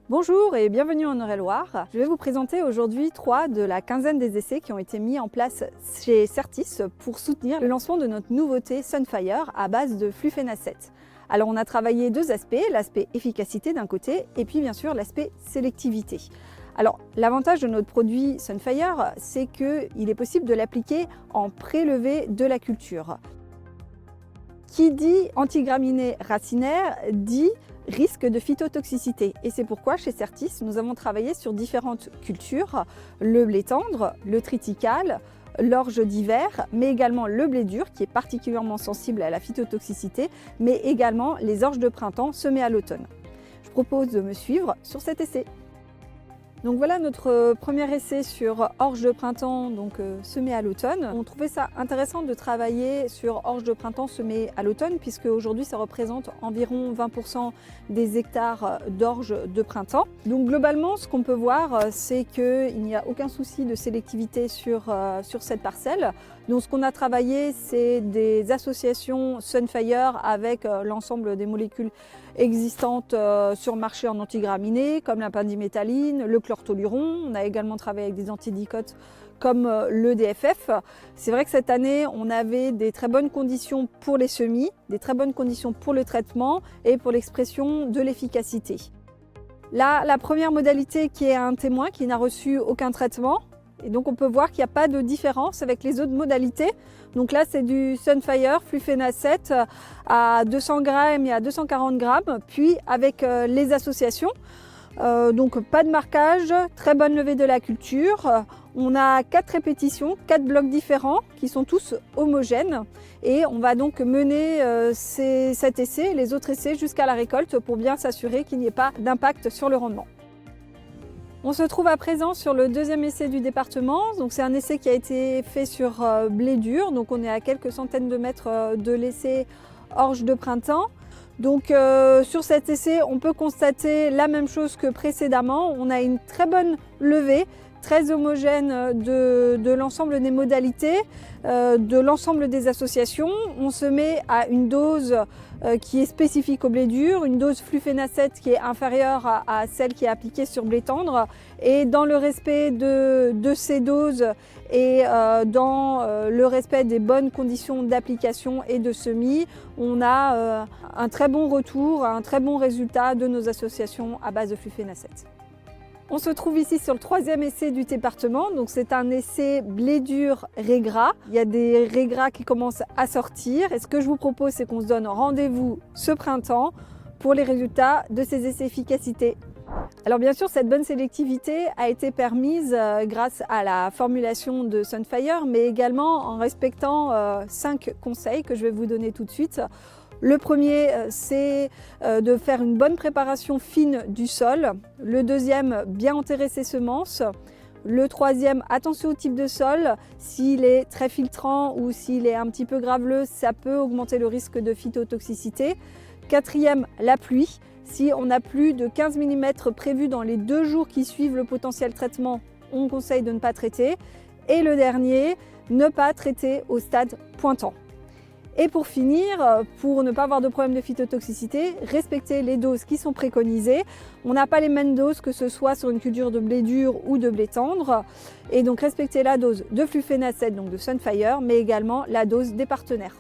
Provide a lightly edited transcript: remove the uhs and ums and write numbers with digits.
Bonjour et bienvenue en Eure-et-Loir. Je vais vous présenter aujourd'hui 3 de la quinzaine des essais qui ont été mis en place chez Certis pour soutenir le lancement de notre nouveauté Sunfire à base de flufénacet. Alors on a travaillé 2 aspects, l'aspect efficacité d'un côté et puis bien sûr l'aspect sélectivité. Alors l'avantage de notre produit Sunfire, c'est qu'il est possible de l'appliquer en prélevé de la culture. Qui dit antigraminées racinaires dit risque de phytotoxicité. Et c'est pourquoi chez Certis, nous avons travaillé sur différentes cultures, le blé tendre, le triticale, l'orge d'hiver, mais également le blé dur qui est particulièrement sensible à la phytotoxicité, mais également les orges de printemps semées à l'automne. Je propose de me suivre sur cet essai. Donc voilà notre premier essai sur orge de printemps semée à l'automne. On trouvait ça intéressant de travailler sur orge de printemps semée à l'automne puisque aujourd'hui ça représente environ 20% des hectares d'orge de printemps. Donc globalement ce qu'on peut voir c'est qu'il n'y a aucun souci de sélectivité sur cette parcelle. Donc ce qu'on a travaillé c'est des associations Sunfire avec l'ensemble des molécules existantes sur le marché en antigraminées comme la pendimétalline, le chlortoluron. On a également travaillé avec des antidicotes comme le DFF. C'est vrai que cette année, on avait des très bonnes conditions pour les semis, des très bonnes conditions pour le traitement et pour l'expression de l'efficacité. Là, la première modalité qui est un témoin qui n'a reçu aucun traitement. Et donc on peut voir qu'il n'y a pas de différence avec les autres modalités. Donc là c'est du Sunfire flufénacet à 200 grammes et à 240 grammes, puis avec les associations. Donc pas de marquage, très bonne levée de la culture. On a 4 répétitions, 4 blocs différents qui sont tous homogènes. Et on va donc mener cet essai, les autres essais jusqu'à la récolte pour bien s'assurer qu'il n'y ait pas d'impact sur le rendement. On se trouve à présent sur le deuxième essai du département. Donc c'est un essai qui a été fait sur blé dur. Donc on est à quelques centaines de mètres de l'essai orge de printemps. Donc sur cet essai, on peut constater la même chose que précédemment. On a une très bonne levée, très homogène de l'ensemble des modalités, de l'ensemble des associations. On se met à une dose qui est spécifique au blé dur, une dose flufénacet qui est inférieure à celle qui est appliquée sur blé tendre. Et dans le respect de ces doses et dans le respect des bonnes conditions d'application et de semis, on a un très bon retour, un très bon résultat de nos associations à base de flufénacet. On se trouve ici sur le 3e essai du département, donc c'est un essai blé dur raies gras. Il y a des raies gras qui commencent à sortir et ce que je vous propose c'est qu'on se donne rendez-vous ce printemps pour les résultats de ces essais efficacité. Alors bien sûr cette bonne sélectivité a été permise grâce à la formulation de Sunfire mais également en respectant 5 conseils que je vais vous donner tout de suite. Le premier, c'est de faire une bonne préparation fine du sol. Le deuxième, bien enterrer ses semences. Le troisième, attention au type de sol. S'il est très filtrant ou s'il est un petit peu graveleux, ça peut augmenter le risque de phytotoxicité. Quatrième, la pluie. Si on a plus de 15 mm prévus dans les 2 jours qui suivent le potentiel traitement, on conseille de ne pas traiter. Et le dernier, ne pas traiter au stade pointant. Et pour finir, pour ne pas avoir de problème de phytotoxicité, respecter les doses qui sont préconisées. On n'a pas les mêmes doses que ce soit sur une culture de blé dur ou de blé tendre. Et donc respecter la dose de flufénacet, donc de Sunfire, mais également la dose des partenaires.